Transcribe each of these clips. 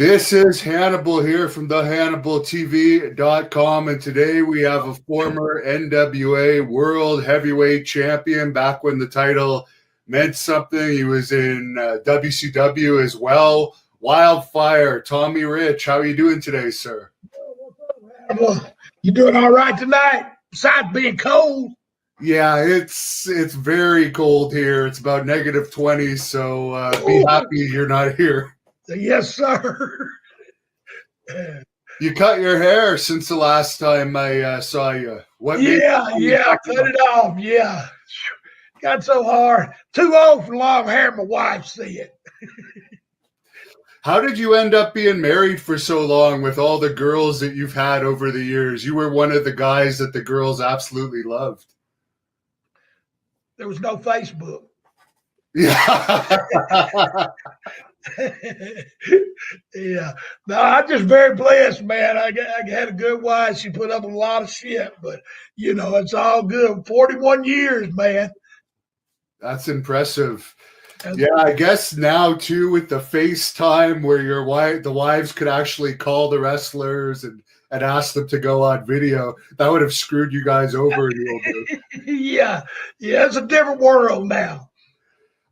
This is Hannibal here from thehannibaltv.com, and today we have a former NWA World Heavyweight Champion back when the title meant something. He was in WCW as well. Wildfire, Tommy Rich. How are you doing today, sir? Well, you doing all right tonight, besides being cold? Yeah, it's very cold here. It's about -20, so be happy you're not here. Yes, sir. You cut your hair since the last time I saw you. I cut it off. Yeah, got so hard. Too old for long hair. My wife said. How did you end up being married for so long with all the girls that you've had over the years? You were one of the guys that the girls absolutely loved. There was no Facebook. Yeah. Yeah. No, I'm just very blessed, man. I had a good wife. She put up with a lot of shit, but, it's all good. 41 years, man. That's impressive. Yeah, I guess now, too, with the FaceTime where the wives could actually call the wrestlers and ask them to go on video, that would have screwed you guys over a little bit. Yeah, it's a different world now.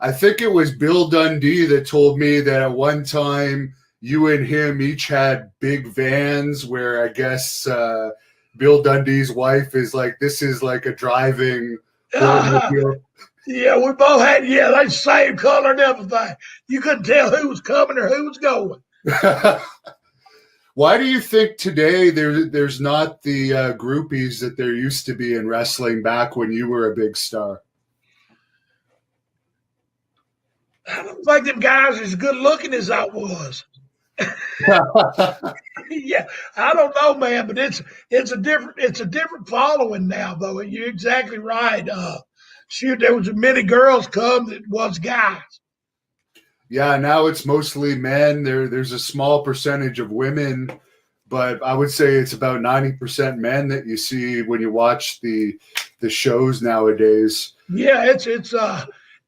I think it was Bill Dundee that told me that at one time you and him each had big vans where I guess Bill Dundee's wife is like, this is like a driving automobile. Yeah, we both had, they the same color and everything. You couldn't tell who was coming or who was going. Why do you think today there's not the groupies that there used to be in wrestling back when you were a big star? I don't think them guys are as good looking as I was. Yeah, I don't know, man, but it's a different following now, though. You're exactly right. Shoot, there was as many girls come that was guys. Yeah, now it's mostly men. There's a small percentage of women, but I would say it's about 90% men that you see when you watch the shows nowadays. Yeah,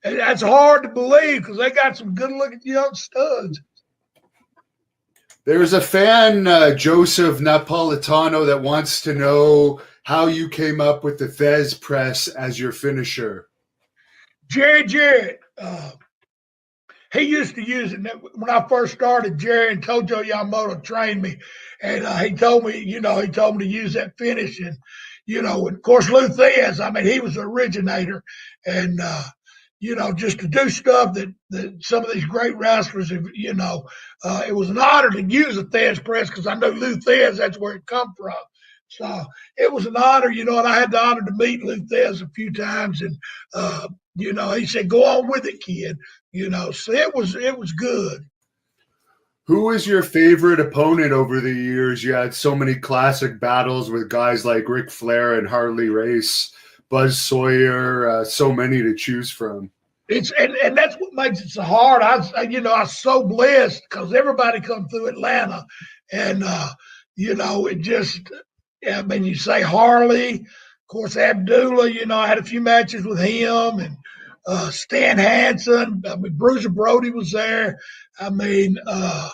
that's hard to believe because they got some good-looking young studs. There's a fan, Joseph Napolitano, that wants to know how you came up with the Thez press as your finisher. Jerry Jarrett, he used to use it when I first started. Jerry and Tojo Yamamoto trained me, and he told me, to use that finish, and of course Lou Thez. I mean, he was the originator, and just to do stuff that some of these great wrestlers have, it was an honor to use a Thez press because I know Lou Thez, that's where it come from. So it was an honor, and I had the honor to meet Lou Thez a few times, and he said, "Go on with it, kid." So it was good. Who was your favorite opponent over the years? You had so many classic battles with guys like Ric Flair and Harley Race, Buzz Sawyer, so many to choose from. And that's what makes it so hard. I was so blessed because everybody come through Atlanta, and it just. I mean, you say Harley, of course, Abdullah. I had a few matches with him, and Stan Hansen. I mean, Bruiser Brody was there. I mean, I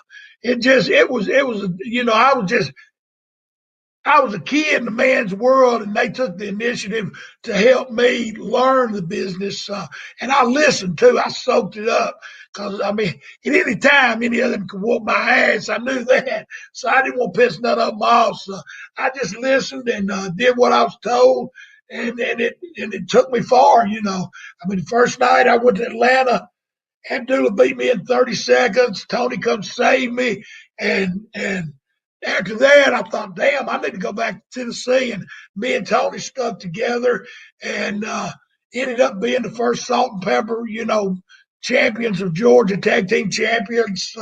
was a kid in a man's world, and they took the initiative to help me learn the business. And I listened too. I soaked it up because, I mean, at any time, any of them could whoop my ass. I knew that. So I didn't want to piss none of them off. So I just listened and did what I was told. And it took me far, I mean, the first night I went to Atlanta, Abdullah beat me in 30 seconds. Tony come save me. And after that, I thought, damn, I need to go back to Tennessee. And me and Tony stuck together and ended up being the first Salt and Pepper, champions of Georgia, tag team champions.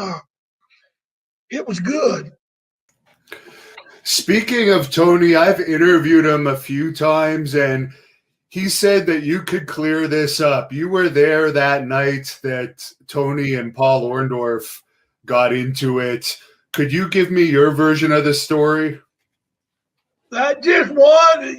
It was good. Speaking of Tony, I've interviewed him a few times, and he said that you could clear this up. You were there that night that Tony and Paul Orndorff got into it. Could you give me your version of the story? Just one,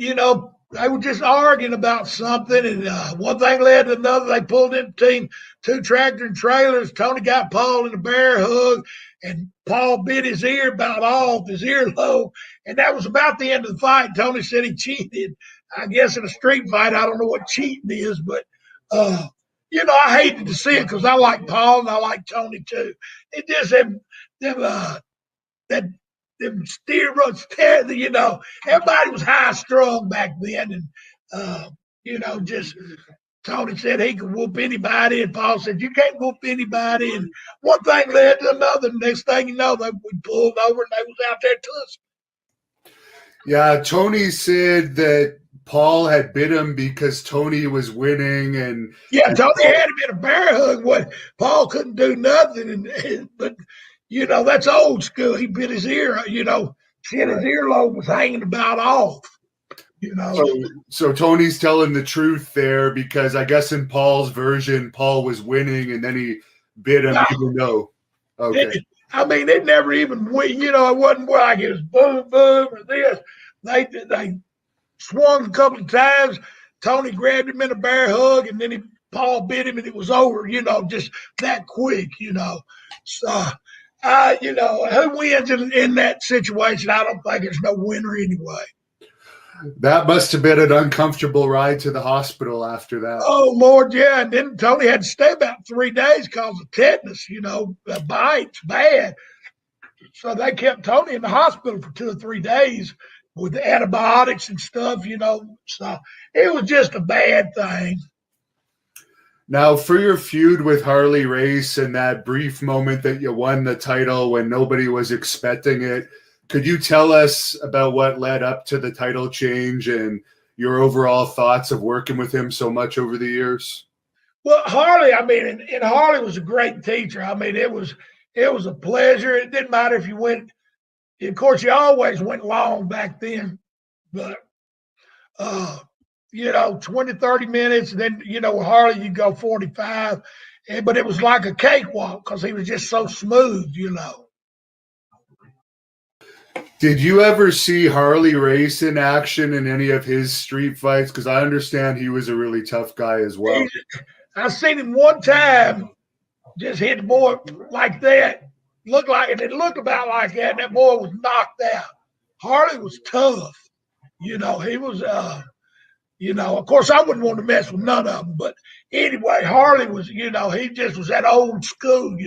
they were just arguing about something, and one thing led to another. They pulled in between two tractor and trailers. Tony got Paul in a bear hug, and Paul bit his ear about off, his earlobe, and that was about the end of the fight. Tony said he cheated. I guess in a street fight, I don't know what cheating is, but I hated to see it because I like Paul and I like Tony too. It just that them steroids, everybody was high strung back then, and just Tony said he could whoop anybody, and Paul said you can't whoop anybody, and one thing led to another. The next thing you know, we pulled over and they was out there tussling. Yeah, Tony said that Paul had bit him because Tony was winning, and Tony had him in a bear hug. What Paul couldn't do nothing, but that's old school. He bit his ear. His earlobe was hanging about off. So Tony's telling the truth there, because I guess in Paul's version, Paul was winning and then he bit him even though. Okay. It never even went, it wasn't like it was boom, boom, or this. They swung a couple of times. Tony grabbed him in a bear hug, and then Paul bit him, and it was over, just that quick, So, who wins in that situation? I don't think there's no winner anyway. That must have been an uncomfortable ride to the hospital after that. Oh, Lord, yeah. And then Tony had to stay about 3 days because of tetanus, the bite's bad. So they kept Tony in the hospital for 2 or 3 days with the antibiotics and stuff, So it was just a bad thing. Now, for your feud with Harley Race and that brief moment that you won the title when nobody was expecting it, could you tell us about what led up to the title change and your overall thoughts of working with him so much over the years? Well, Harley, and Harley was a great teacher. It was a pleasure. It didn't matter if you went, of course, you always went long back then, but, 20, 30 minutes. And then, with Harley, you go 45. But it was like a cakewalk because he was just so smooth, Did you ever see Harley Race in action in any of his street fights? Because I understand he was a really tough guy as well. I seen him one time just hit the boy like that. It looked about like that, and that boy was knocked out. Harley was tough. He was, of course, I wouldn't want to mess with none of them. But anyway, Harley was, he just was that old school,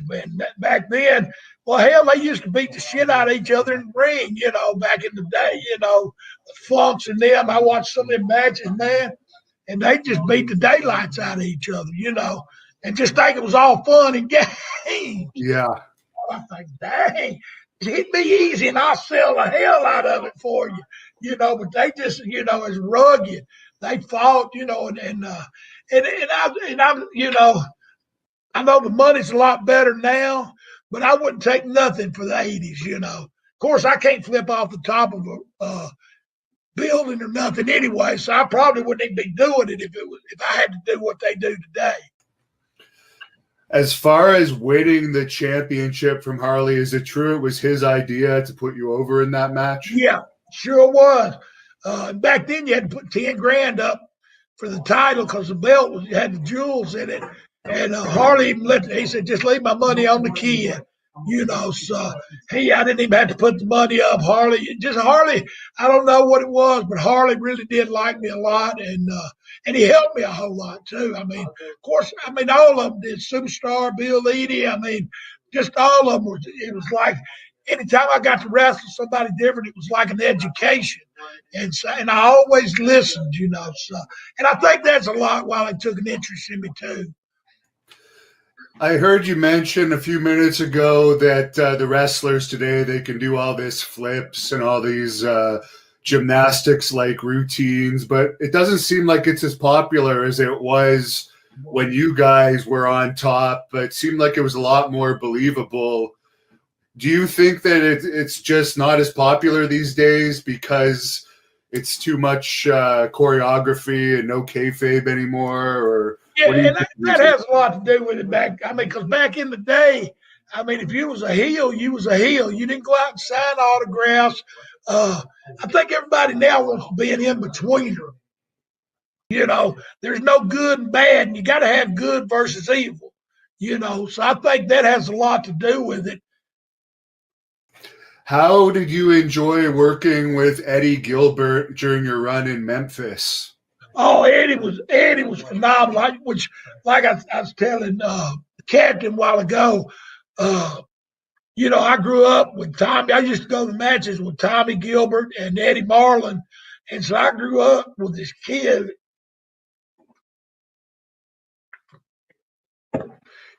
And back then, well, hell, they used to beat the shit out of each other in the ring, back in the day, the Funks and them. I watched some of them matches, man, and they just beat the daylights out of each other, and just think it was all fun and games. Yeah. I think, dang, it'd be easy and I'll sell the hell out of it for you, but they just, as rugged. They fought, I know the money's a lot better now, but I wouldn't take nothing for the 80s, Of course, I can't flip off the top of a building or nothing anyway, so I probably wouldn't even be doing it if I had to do what they do today. As far as winning the championship from Harley, is it true it was his idea to put you over in that match? Yeah, sure was. Back then, you had to put 10 grand up for the title because the belt had the jewels in it. And Harley even he said, just leave my money on the kid, so I didn't even have to put the money up. Harley, I don't know what it was, but Harley really did like me a lot. And he helped me a whole lot too. Of course, all of them did. Superstar, Bill Eady, just all of them it was like, anytime I got to wrestle somebody different, it was like an education. And I always listened, so, and I think that's a lot why they took an interest in me too. I heard you mention a few minutes ago that the wrestlers today, they can do all this flips and all these gymnastics-like routines, but it doesn't seem like it's as popular as it was when you guys were on top. It seemed like it was a lot more believable. Do you think that it's just not as popular these days because it's too much choreography and no kayfabe anymore? Or yeah, and that has a lot to do with it because back in the day, if you was a heel, you was a heel. You didn't go out and sign autographs. I think everybody now wants to be an in-betweener. There's no good and bad, and you got to have good versus evil. So I think that has a lot to do with it. How did you enjoy working with Eddie Gilbert during your run in Memphis? Oh, Eddie was phenomenal. Like I was telling the captain a while ago, I grew up with Tommy. I used to go to matches with Tommy Gilbert and Eddie Marlin, and so I grew up with this kid.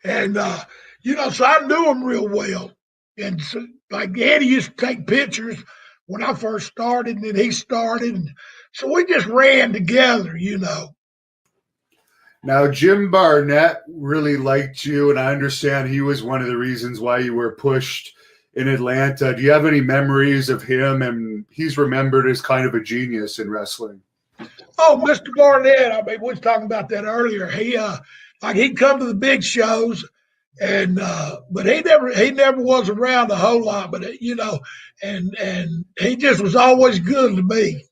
And so I knew him real well. And so, like Eddie used to take pictures when I first started, and then he started. And so we just ran together. Now, Jim Barnett really liked you, and I understand he was one of the reasons why you were pushed in Atlanta. Do you have any memories of him? And he's remembered as kind of a genius in wrestling. Oh, Mr. Barnett, I mean, we was talking about that earlier. He'd come to the big shows, and but he never was around a whole lot. But and he just was always good to me.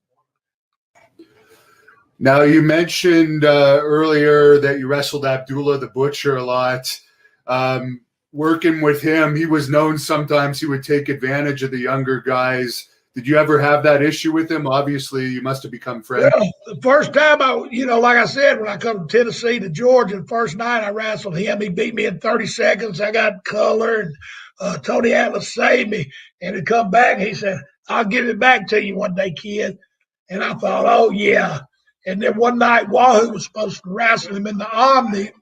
Now, you mentioned earlier that you wrestled Abdullah the Butcher a lot. Working with him, he was known sometimes he would take advantage of the younger guys. Did you ever have that issue with him? Obviously, you must have become friends. Well, the first time like I said, when I come from Tennessee to Georgia, the first night I wrestled him, he beat me in 30 seconds. I got color, and Tony Atlas saved me. And he come back, and he said, "I'll give it back to you one day, kid." And I thought, oh, yeah. And then one night, Wahoo was supposed to wrestle him in the Omni,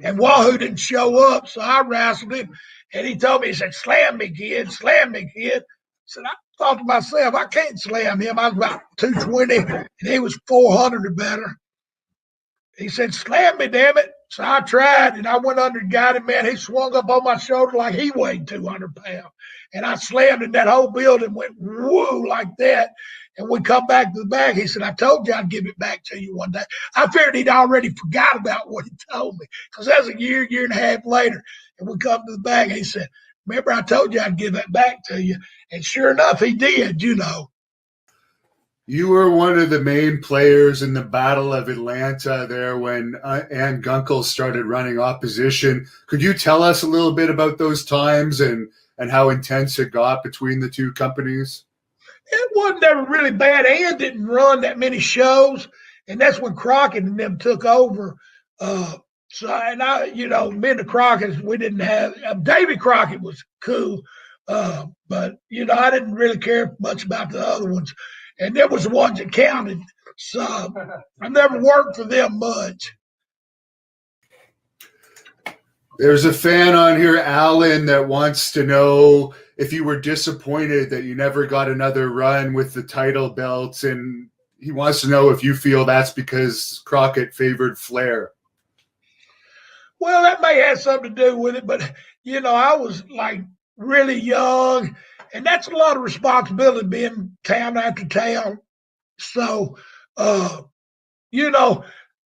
and Wahoo didn't show up, so I wrestled him. And he told me, he said, "Slam me, kid, slam me, kid." I said, I thought to myself, I can't slam him. I was about 220, and he was 400 or better. He said, "Slam me, damn it." So I tried, and I went under and got him, man. He swung up on my shoulder like he weighed 200 pounds. And I slammed him. That whole building went woo like that. And we come back to the back. He said, "I told you I'd give it back to you one day." I figured he'd already forgot about what he told me, because that was a year and a half later. And we come to the back. He said, "Remember, I told you I'd give that back to you." And sure enough, he did. You were one of the main players in the Battle of Atlanta there when Ann Gunkel started running opposition. Could you tell us a little bit about those times and how intense it got between the two companies? It wasn't ever really bad. Ann didn't run that many shows, and that's when Crockett and them took over. Me and the Crockett's, we didn't have Davy Crockett was cool, but I didn't really care much about the other ones, and there was the ones that counted. So I never worked for them much. There's a fan on here, Alan, that wants to know if you were disappointed that you never got another run with the title belts, and he wants to know if you feel that's because Crockett favored Flair. Well, that may have something to do with it, but I was like really young, and that's a lot of responsibility being town after town. So,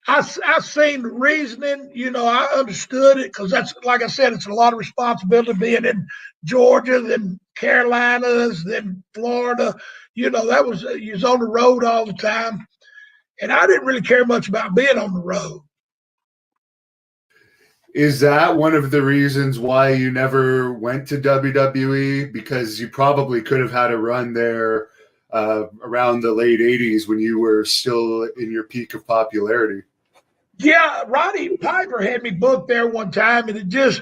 I seen the reasoning. I understood it, because that's, like I said, it's a lot of responsibility being in Georgia, then Carolinas, then Florida. You was on the road all the time, and I didn't really care much about being on the road. Is that one of the reasons why you never went to WWE? Because you probably could have had a run there around the late 80s when you were still in your peak of popularity. Yeah, Roddy Piper had me booked there one time, and as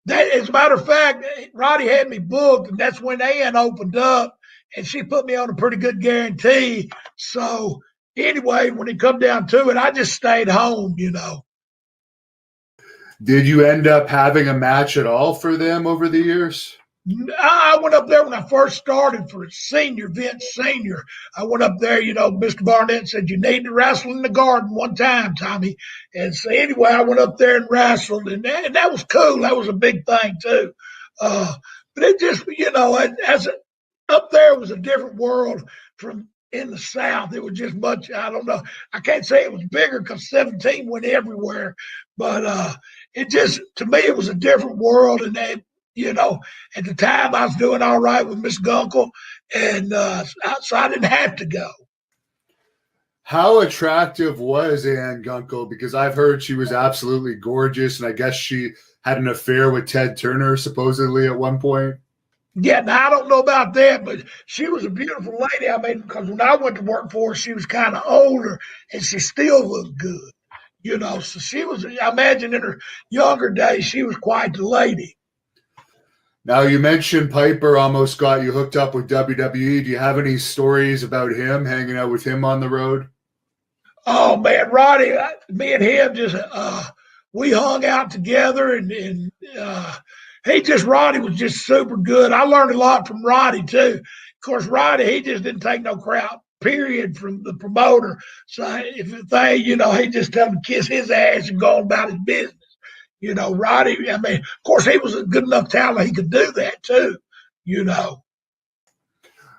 a matter of fact, Roddy had me booked, and that's when Ann opened up, and she put me on a pretty good guarantee. So anyway, when it come down to it, I just stayed home. Did you end up having a match at all for them over the years? I went up there when I first started for Vince Senior. I went up there, Mr. Barnett said, "You need to wrestle in the garden one time, Tommy." And so anyway, I went up there and wrestled, and that was cool. That was a big thing too. But it just, up there was a different world from in the South. It was just much, I don't know. I can't say it was bigger because 17 went everywhere, but it just, to me, it was a different world. And at the time I was doing all right with Miss Gunkel, and so I didn't have to go. How attractive was Anne Gunkel? Because I've heard she was absolutely gorgeous, and I guess she had an affair with Ted Turner supposedly at one point. Yeah, now I don't know about that, but she was a beautiful lady. I mean, because when I went to work for her, she was kind of older and she still looked good, you know. So she was, I imagine in her younger days, she was quite the lady. Now, you mentioned Piper almost got you hooked up with WWE. Do you have any stories about him, hanging out with him on the road? Oh man, Roddy, me and him just we hung out together, and Roddy was just super good. I learned a lot from Roddy too. Of course, Roddy he just didn't take no crap. Period from the promoter. So if they, he just tell him to kiss his ass and go on about his business. You know, Roddy. I mean, of course, he was a good enough talent; he could do that too. You know.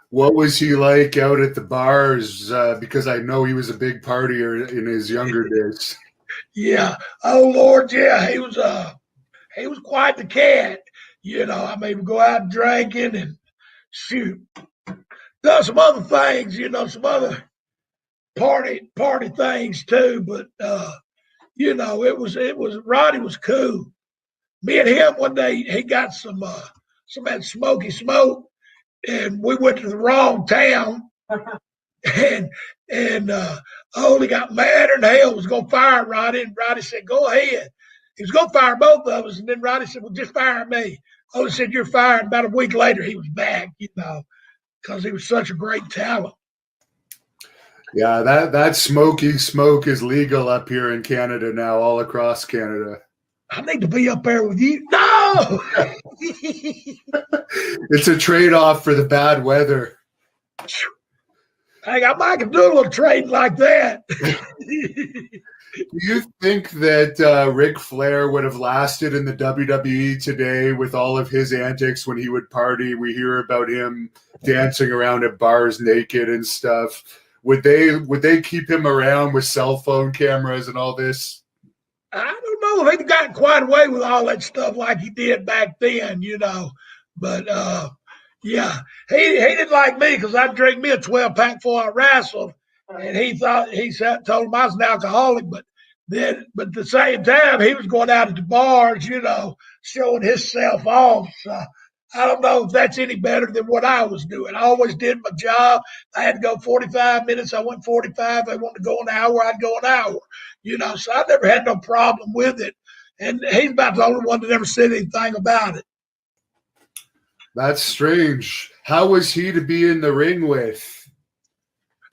What was he like out at the bars? Because I know he was a big partier in his younger days. Yeah. Oh Lord, yeah. He was quite the cat. You know, I mean, we go out drinking and shoot. Done some other things, some other party things too. But it was Roddy was cool. Me and him one day he got some of that smoky smoke, and we went to the wrong town, and Ole got madder than hell, was gonna fire Roddy, and Roddy said, "Go ahead." He was gonna fire both of us, and then Roddy said, "Well, just fire me." Ole said, "You're fired." About a week later, he was back, because he was such a great talent. Yeah, that smoky smoke is legal up here in Canada now, all across Canada. I need to be up there with you. No, It's a trade-off for the bad weather. hey, I might could do a little trading like that. Do you think that Ric Flair would have lasted in the WWE today with all of his antics when he would party? We hear about him dancing around at bars naked and stuff. Would they keep him around with cell phone cameras and all this? I don't know if he got quite away with all that stuff like he did back then, But yeah, he didn't like me because I drank me a 12-pack before I wrestled, and told him I was an alcoholic. But at the same time, he was going out at the bars, showing himself off. So I don't know if that's any better than what I was doing. I always did my job. I had to go 45 minutes. I went 45. I wanted to go an hour. I'd go an hour. So I never had no problem with it. And he's about the only one that ever said anything about it. That's strange. How was he to be in the ring with?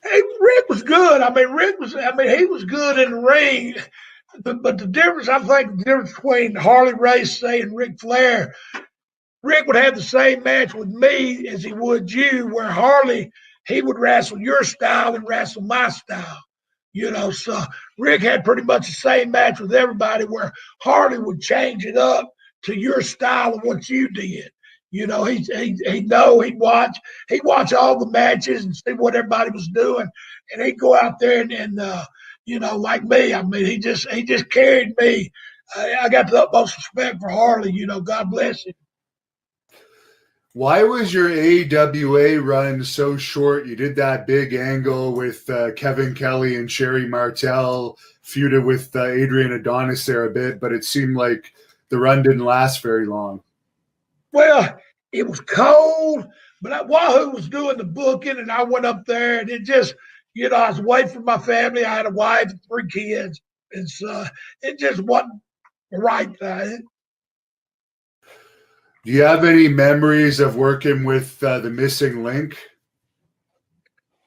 Hey, Rick was good. He was good in the ring. But the difference, I think, the difference between Harley Race and Ric Flair, Rick would have the same match with me as he would you, where Harley, he would wrestle your style and wrestle my style. So Rick had pretty much the same match with everybody, where Harley would change it up to your style of what you did. He'd watch all the matches and see what everybody was doing, and he'd go out there and like me. I mean, he just carried me. I got the utmost respect for Harley. God bless him. Why was your AWA run so short? You did that big angle with Kevin Kelly and Sherry Martel, feuded with Adrian Adonis there a bit, but it seemed like the run didn't last very long. Well, it was cold, but Wahoo was doing the booking, and I went up there, and it just, I was waiting for my family. I had a wife and 3 kids, and so it just wasn't the right thing. Do you have any memories of working with the Missing Link?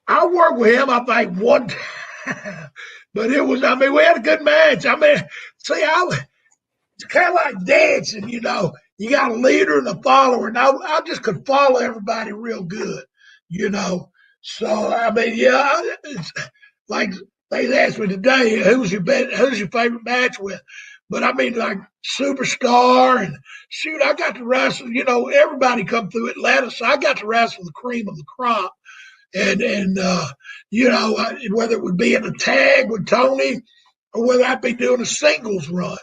I worked with him, I think, one time, but we had a good match. It's kind of like dancing, You got a leader and a follower, and I just could follow everybody real good, So, it's like they asked me today, who's your favorite match with? But like Superstar and shoot, I got to wrestle. Everybody come through Atlanta, so I got to wrestle the cream of the crop. And whether it would be in a tag with Tony or whether I'd be doing a singles run,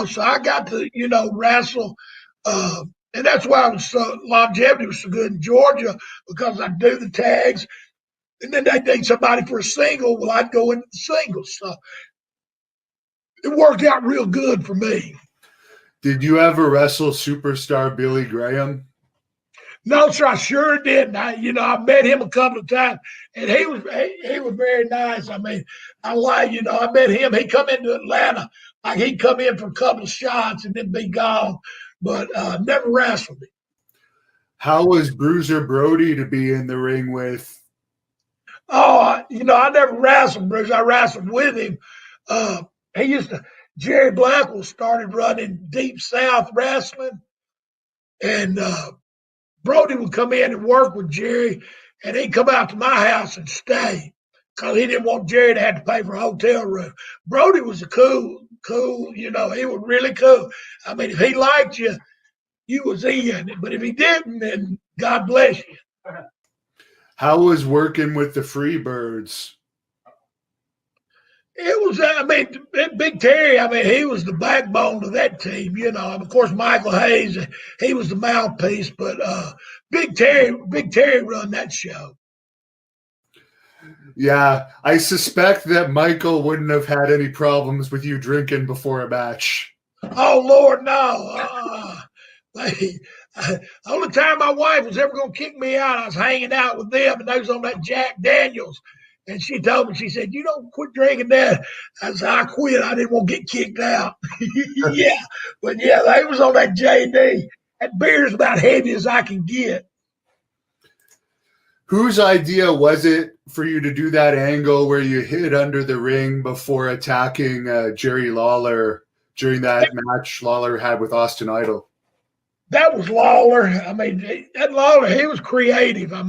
So I got to wrestle, and that's why longevity was so good in Georgia, because I do the tags. And then they'd need somebody for a single. Well, I'd go into the singles. So it worked out real good for me. Did you ever wrestle superstar Billy Graham? No, sir, I sure didn't. I met him a couple of times, and he was very nice. I mean, I met him. He come into Atlanta, like he'd come in for a couple of shots and then be gone, but never wrestled him. How was Bruiser Brody to be in the ring with? Oh, I never wrestled Bruce. I wrestled with him. Jerry Blackwell started running Deep South Wrestling, and Brody would come in and work with Jerry, and he'd come out to my house and stay because he didn't want Jerry to have to pay for a hotel room. Brody was a cool, he was really cool. I mean, if he liked you, you was in. But if he didn't, then God bless you. How was working with the Freebirds? It was, Big Terry, he was the backbone of that team, Of course, Michael Hayes, he was the mouthpiece, but Big Terry run that show. Yeah, I suspect that Michael wouldn't have had any problems with you drinking before a match. Oh, Lord, no. The only time my wife was ever going to kick me out, I was hanging out with them, and they was on that Jack Daniels. And she told me, she said, "You don't quit drinking that." I said, "I quit. I didn't want to get kicked out." Yeah. But yeah, they was on that JD. That beer's about heavy as I can get. Whose idea was it for you to do that angle where you hid under the ring before attacking Jerry Lawler during that match Lawler had with Austin Idol? That was Lawler. That Lawler, he was creative. I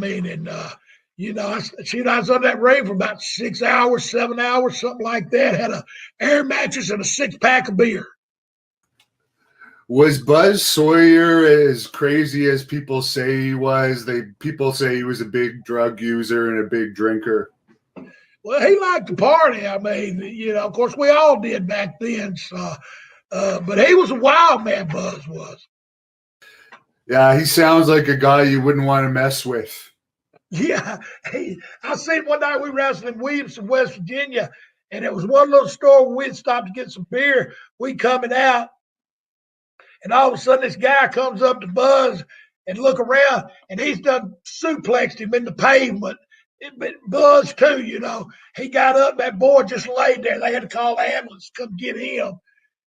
was on that ring for about 6 hours, 7 hours, something like that. Had a air mattress and a 6-pack of beer. Was Buzz Sawyer as crazy as people say he was? People say he was a big drug user and a big drinker. Well, he liked to party. Of course, we all did back then. So, but he was a wild man, Buzz was. Yeah, he sounds like a guy you wouldn't want to mess with. Yeah, I seen one night we wrestled in Williamson, West Virginia, and it was one little store where we'd stop to get some beer. We coming out, and all of a sudden this guy comes up to Buzz and look around, and he's done suplexed him in the pavement. Buzz too, He got up, that boy just laid there. They had to call the ambulance to come get him.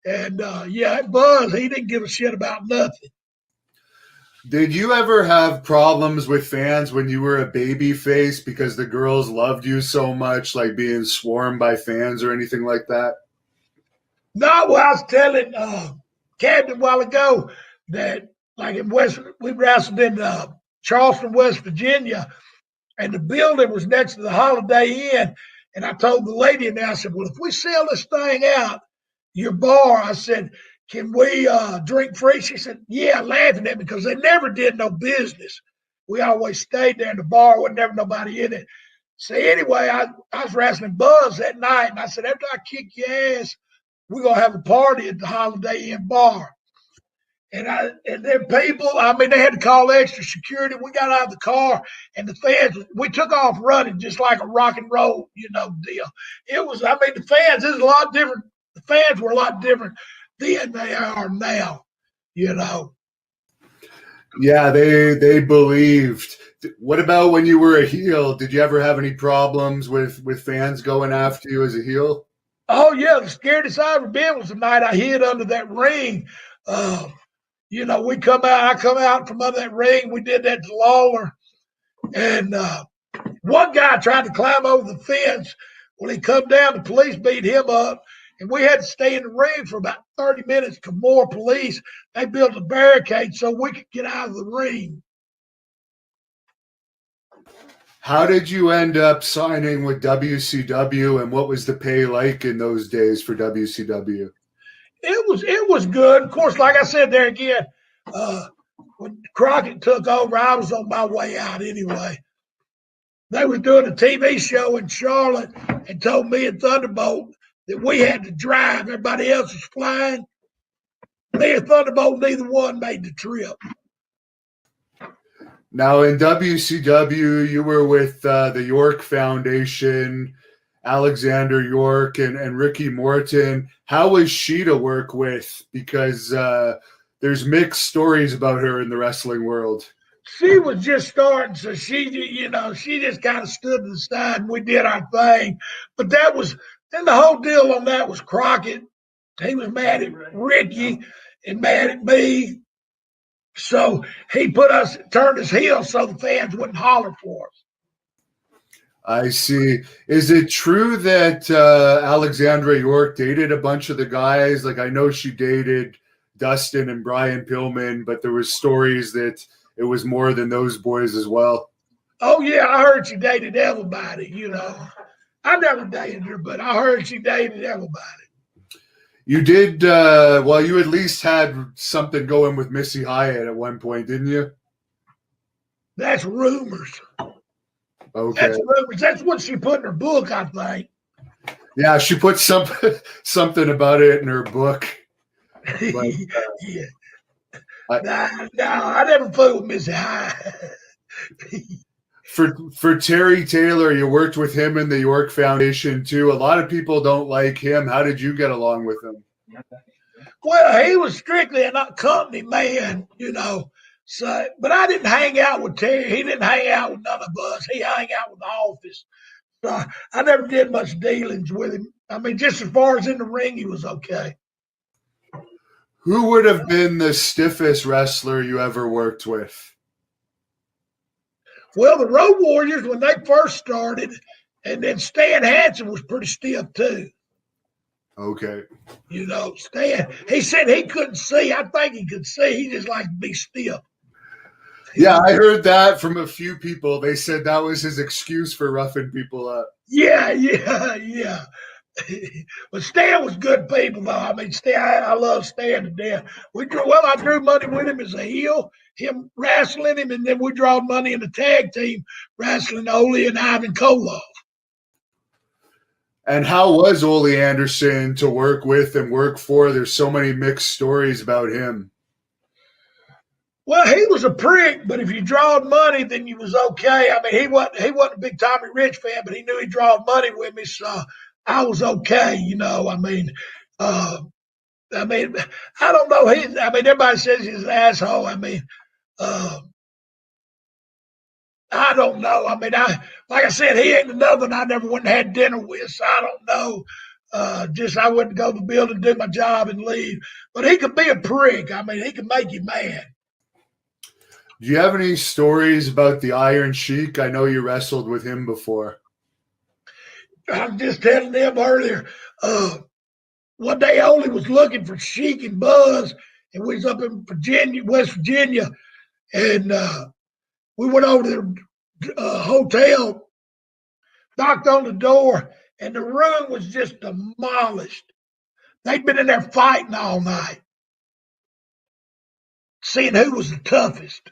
And Buzz, he didn't give a shit about nothing. Did you ever have problems with fans when you were a baby face because the girls loved you so much, like being swarmed by fans or anything like that? No, well, I was telling Captain a while ago that, like we wrestled in Charleston, West Virginia, and the building was next to the Holiday Inn. And I told the lady in there, I said, "Well, if we sell this thing out, your bar," I said, "can we drink free?" She said, "Yeah," laughing at me because they never did no business. We always stayed there in the bar. Wasn't never nobody in it. So anyway, I was wrestling Buzz that night, and I said, "After I kick your ass, we're going to have a party at the Holiday Inn bar." And then people, they had to call extra security. We got out of the car, and the fans, we took off running just like a rock and roll, deal. It was, the fans, it was a lot different. The fans were a lot different then they are now, Yeah, they believed. What about when you were a heel? Did you ever have any problems with fans going after you as a heel? Oh, yeah. The scariest I ever been was the night I hid under that ring. I come out from under that ring. We did that to Lawler. And one guy tried to climb over the fence. When he come down, the police beat him up. And we had to stay in the ring for about 30 minutes because more police. They built a barricade so we could get out of the ring. How did you end up signing with WCW, and what was the pay like in those days for WCW? It was good. Of course, like I said there again, when Crockett took over, I was on my way out anyway. They were doing a TV show in Charlotte and told me and Thunderbolt that we had to drive. Everybody else was flying. Me and Thunderbolt, neither one made the trip. Now in WCW, you were with the York Foundation, Alexander York, and Ricky Morton. How was she to work with? Because there's mixed stories about her in the wrestling world. She was just starting, so she just kind of stood to the side and we did our thing. But and the whole deal on that was Crockett. He was mad at Ricky and mad at me. So he turned his heel so the fans wouldn't holler for us. I see. Is it true that Alexandra York dated a bunch of the guys? Like I know she dated Dustin and Brian Pillman, but there was stories that it was more than those boys as well. Oh yeah, I heard she dated everybody. I never dated her, but I heard she dated everybody. You did. Well, you at least had something going with Missy Hyatt at one point, didn't you? That's rumors. Okay. That's rumors. That's what she put in her book, I think. Yeah, she put something about it in her book. But, yeah. No, I never fooled with Missy Hyatt. For Terry Taylor, you worked with him in the York Foundation too. A lot of people don't like him. How did you get along with him? Well, he was strictly a company man, So, but I didn't hang out with Terry. He didn't hang out with none of us. He hung out with the office. So I never did much dealings with him. I mean, just as far as in the ring, he was okay. Who would have been the stiffest wrestler you ever worked with? Well, the Road Warriors, when they first started, and then Stan Hansen was pretty stiff too. Okay. Stan, he said he couldn't see. I think he could see. He just liked to be stiff. Yeah, I heard that from a few people. They said that was his excuse for roughing people up. Yeah. But Stan was good people, though. I mean, I love Stan to death. I drew money with him as a heel, him wrestling him, and then we drawed money in the tag team, wrestling Ole and Ivan Koloff. And how was Ole Anderson to work with and work for? There's so many mixed stories about him. Well, he was a prick, but if you drawed money, then you was okay. I mean, he wasn't a big Tommy Rich fan, but he knew he drawed money with me, so I was okay. I mean, I don't know. Everybody says he's an asshole. I mean, I don't know. I mean, like I said, he ain't another one I never went and had dinner with, so I don't know. I wouldn't go to the building, do my job, and leave. But he could be a prick. I mean, he could make you mad. Do you have any stories about the Iron Sheik? I know you wrestled with him before. I was just telling them earlier. One day, Ole was looking for Sheik and Buzz, and we was up in West Virginia, and we went over to the hotel, knocked on the door, and the room was just demolished. They'd been in there fighting all night, seeing who was the toughest.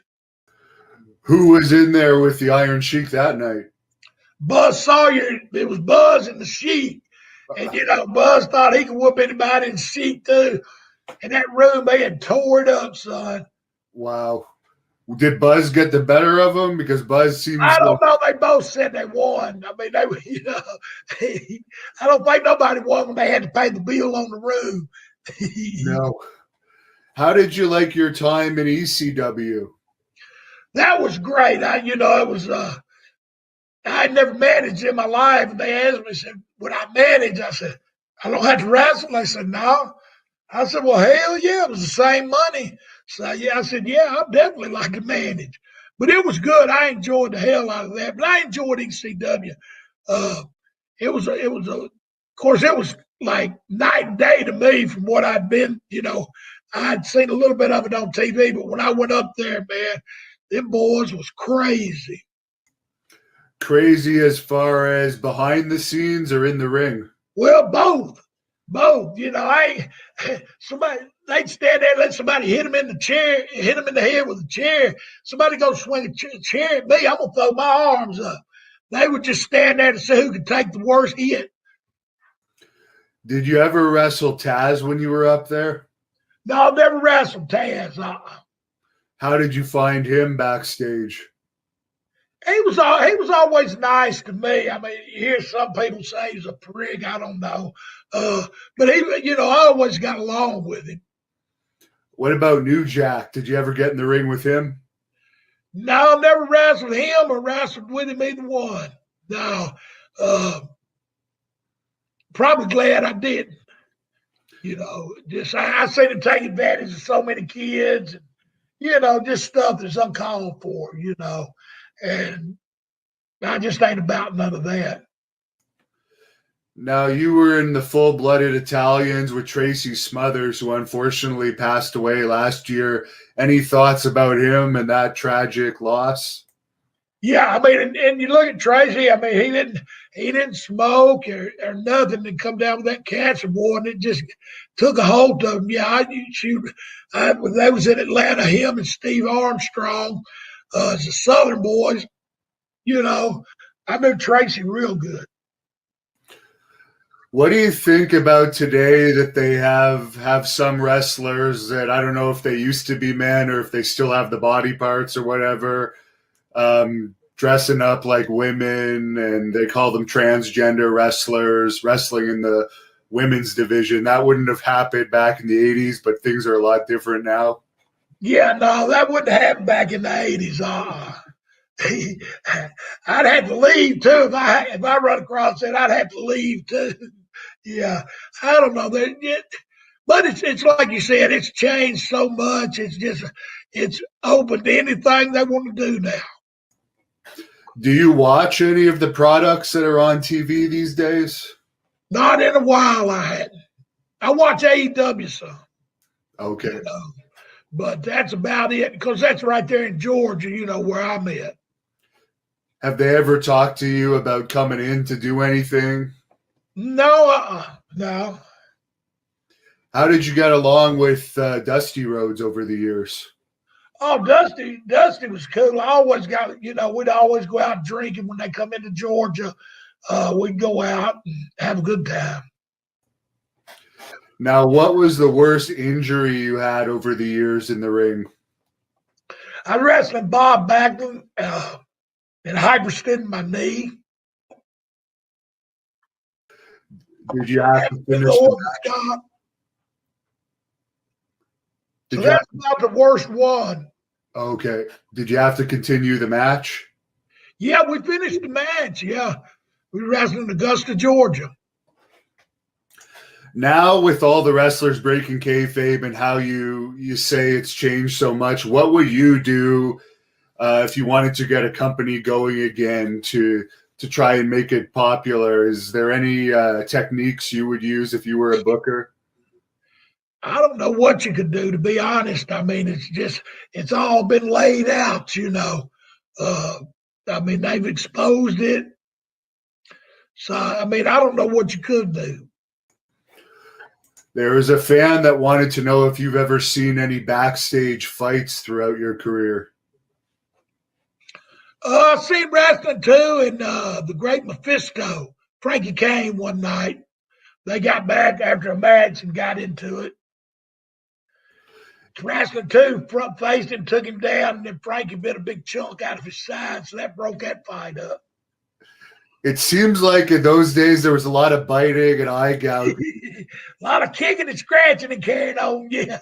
Who was in there with the Iron Sheik that night? Buzz Sawyer. It was Buzz and the Sheik. And, Buzz thought he could whoop anybody and Sheik too. And that room, they had tore it up, son. Wow. Did Buzz get the better of him? Because Buzz seems. I don't know. They both said they won. I mean, I don't think nobody won when they had to pay the bill on the room. No. How did you like your time in ECW? That was great. It was. I never managed in my life. And they asked me, said, "Would I manage?" I said, "I don't have to wrestle." They said, "No." I said, "Well, hell yeah, it was the same money." So yeah, I said, "Yeah, I'd definitely like to manage." But it was good. I enjoyed the hell out of that. But I enjoyed ECW. Of course, it was like night and day to me from what I'd been. I'd seen a little bit of it on TV, but when I went up there, man, them boys was crazy. Crazy as far as behind the scenes or in the ring? Well, both. They'd stand there and let somebody hit them in the chair, hit them in the head with a chair. Somebody go swing a chair at me, I'm going to throw my arms up. They would just stand there to see who could take the worst hit. Did you ever wrestle Taz when you were up there? No, I've never wrestled Taz. How did you find him backstage? He was always nice to me. I mean, you hear some people say he's a prig. I don't know, but I always got along with him. What about New Jack? Did you ever get in the ring with him? No, I never wrestled him or wrestled with him either one. No, uh, probably glad I didn't. Just I seen him take advantage of so many kids, and just stuff that's uncalled for. And I just ain't about none of that. Now, you were in the Full Blooded Italians with Tracy Smothers, who unfortunately passed away last year. Any thoughts about him and that tragic loss? Yeah, I mean, and you look at Tracy. I mean, he didn't smoke or nothing, and come down with that cancer, boy, and it just took a hold of him. Yeah, when they was in Atlanta, him and Steve Armstrong, as the Southern boys. I knew Tracy real good. What do you think about today that they have some wrestlers that I don't know if they used to be men or if they still have the body parts or whatever, dressing up like women, and they call them transgender wrestlers, wrestling in the women's division? That wouldn't have happened back in the 80s, but things are a lot different now. Yeah, no, that wouldn't happen back in the 80s. I'd have to leave too if I run across it. I'd have to leave too. Yeah, I don't know. But it's like you said. It's changed so much. It's open to anything they want to do now. Do you watch any of the products that are on TV these days? Not in a while. I hadn't. I watch AEW some. Okay. But that's about it, because that's right there in Georgia. Where I'm at. Have they ever talked to you about coming in to do anything? No, no. How did you get along with Dusty Rhodes over the years? Oh, Dusty was cool. I always we'd always go out drinking when they come into Georgia. We'd go out and have a good time. Now, what was the worst injury you had over the years in the ring? I wrestled Bob Backlund and hyperextended my knee. Did you have to finish the match? So that's about the worst one. Okay. Did you have to continue the match? Yeah, we finished the match. Yeah. We wrestled in Augusta, Georgia. Now, with all the wrestlers breaking kayfabe and how you say it's changed so much, what would you do if you wanted to get a company going again to try and make it popular? Is there any techniques you would use if you were a booker? I don't know what you could do, to be honest. I mean, it's all been laid out, I mean, they've exposed it. So, I mean, I don't know what you could do. There is a fan that wanted to know if you've ever seen any backstage fights throughout your career. I've seen wrestling too, and the Great Mephisto, Frankie Kane, one night. They got back after a match and got into it. Wrestling too, front faced him, took him down, and then Frankie bit a big chunk out of his side, so that broke that fight up. It seems like in those days there was a lot of biting and eye gouging. A lot of kicking and scratching and carrying on, yeah.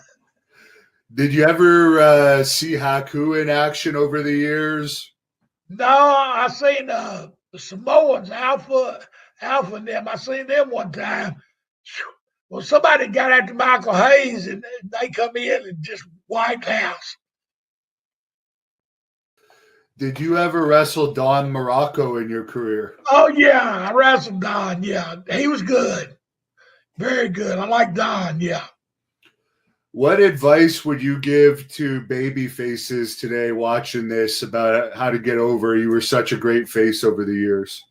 Did you ever see Haku in action over the years? No, I seen the Samoans, Alpha and them. I seen them one time. Well, somebody got after Michael Hayes, and they come in and just wiped house. Did you ever wrestle Don Morocco in your career? Oh, yeah, I wrestled Don, yeah. He was good. Very good. I like Don, yeah. What advice would you give to baby faces today watching this about how to get over? You were such a great face over the years.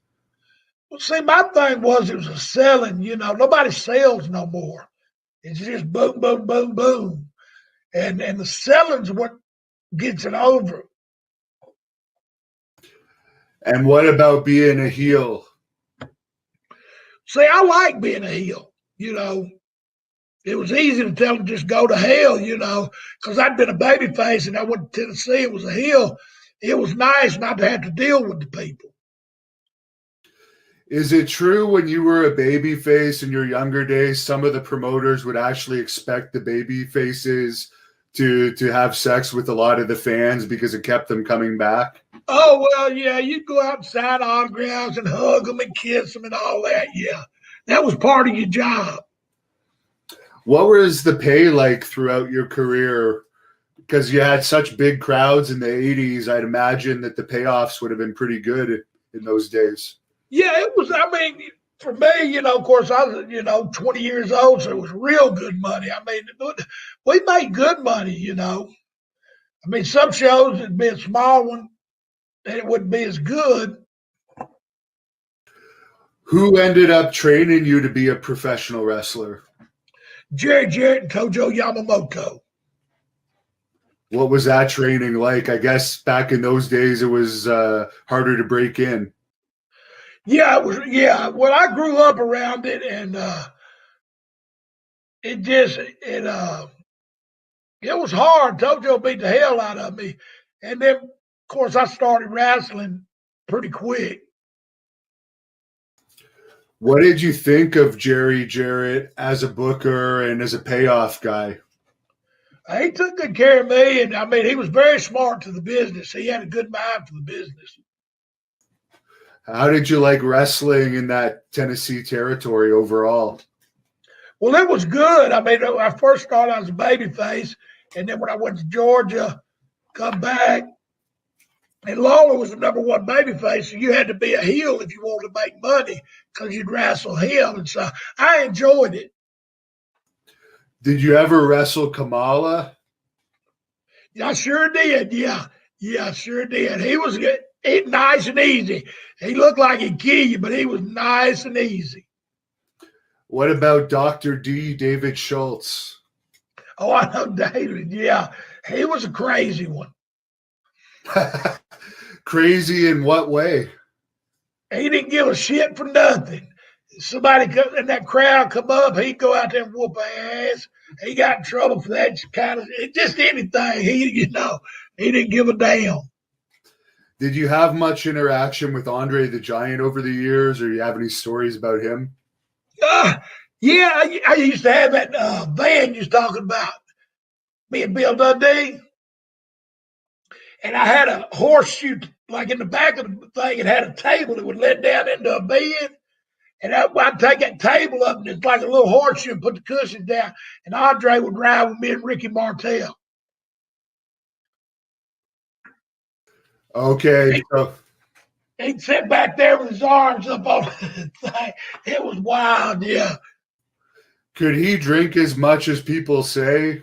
Well, see, my thing was it was a selling. Nobody sells no more. It's just boom, boom, boom, boom. And the selling's what gets it over. And what about being a heel? See, I like being a heel. it was easy to tell them just go to hell, because I'd been a baby face and I went to Tennessee. It was a hill. It was nice not to have to deal with the people. Is it true when you were a baby face in your younger days, some of the promoters would actually expect the baby faces to have sex with a lot of the fans because it kept them coming back? Oh, well, yeah, you'd go out and sign autographs and hug them and kiss them and all that. Yeah, that was part of your job. What was the pay like throughout your career? Because you had such big crowds in the 80s, I'd imagine that the payoffs would have been pretty good in those days. Yeah, it was. I mean, for me, of course, I was, 20 years old, so it was real good money. I mean, we made good money, I mean, some shows would be a small one and it wouldn't be as good. Who ended up training you to be a professional wrestler? Jerry Jarrett and Tojo Yamamoto. What was that training like? I guess back in those days, it was harder to break in. Yeah, it was. Yeah, well, I grew up around it, and it was hard. Tojo beat the hell out of me, and then of course I started wrestling pretty quick. What did you think of Jerry Jarrett as a booker and as a payoff guy? He took good care of me, and I mean, he was very smart to the business. He had a good mind for the business. How did you like wrestling in that Tennessee territory overall? Well, it was good. I mean, when I first started, I was a baby face, and then when I went to Georgia, come back, and Lawler was the number one baby face, so you had to be a heel if you wanted to make money because you'd wrestle him, and so I enjoyed it. Did you ever wrestle Kamala? I sure did. Yeah, I sure did. He was nice and easy. He looked like he'd kill you, but he was nice and easy. What about Dr. D, David Schultz? Oh, I know David. Yeah, he was a crazy one. Crazy in what way? He didn't give a shit for nothing. Somebody in that crowd come up, he'd go out there and whoop their ass. He got in trouble for that kind of just anything. He didn't give a damn. Did you have much interaction with Andre the Giant over the years, or you have any stories about him? Yeah, I used to have that van you was talking about, me and Bill Dundee. And I had a horseshoe, like in the back of the thing, it had a table that would let down into a bed. And I'd take that table up and it's like a little horseshoe and put the cushions down. And Andre would ride with me and Ricky Martel. Okay. He'd sit back there with his arms up on the thing. It was wild, yeah. Could he drink as much as people say?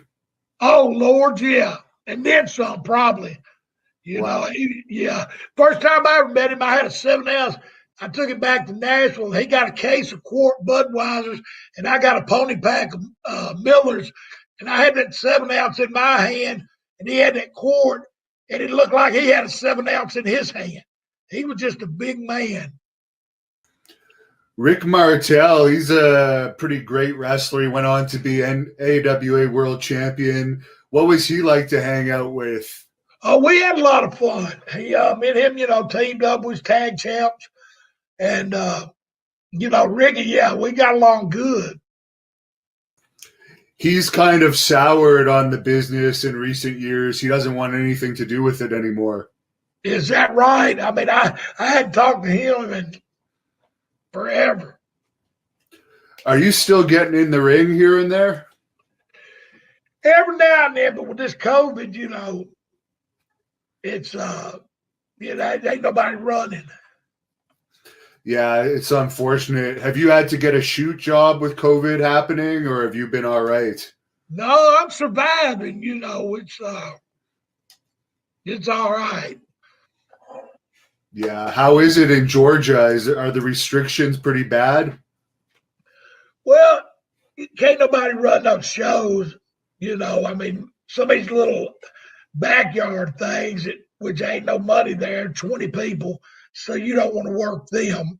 Oh, Lord, yeah. And then some, probably. Wow. Yeah. First time I ever met him, I had a 7-ounce. I took it back to Nashville. He got a case of quart Budweisers, and I got a pony pack of Millers. And I had that 7-ounce in my hand, and he had that quart, and it looked like he had a 7-ounce in his hand. He was just a big man. Rick Martel, he's a pretty great wrestler. He went on to be an AWA world champion. What was he like to hang out with? Oh, we had a lot of fun. Me and him, teamed up with tag champs. And, Ricky, yeah, we got along good. He's kind of soured on the business in recent years. He doesn't want anything to do with it anymore. Is that right? I mean, I hadn't talked to him in forever. Are you still getting in the ring here and there? Every now and then, but with this COVID, it's, ain't nobody running. Yeah, it's unfortunate. Have you had to get a shoot job with COVID happening, or have you been all right? No, I'm surviving. It's all right. Yeah. How is it in Georgia? Are the restrictions pretty bad? Well, can't nobody run no shows. I mean, some of these little backyard things, which ain't no money there, 20 people, so you don't want to work them.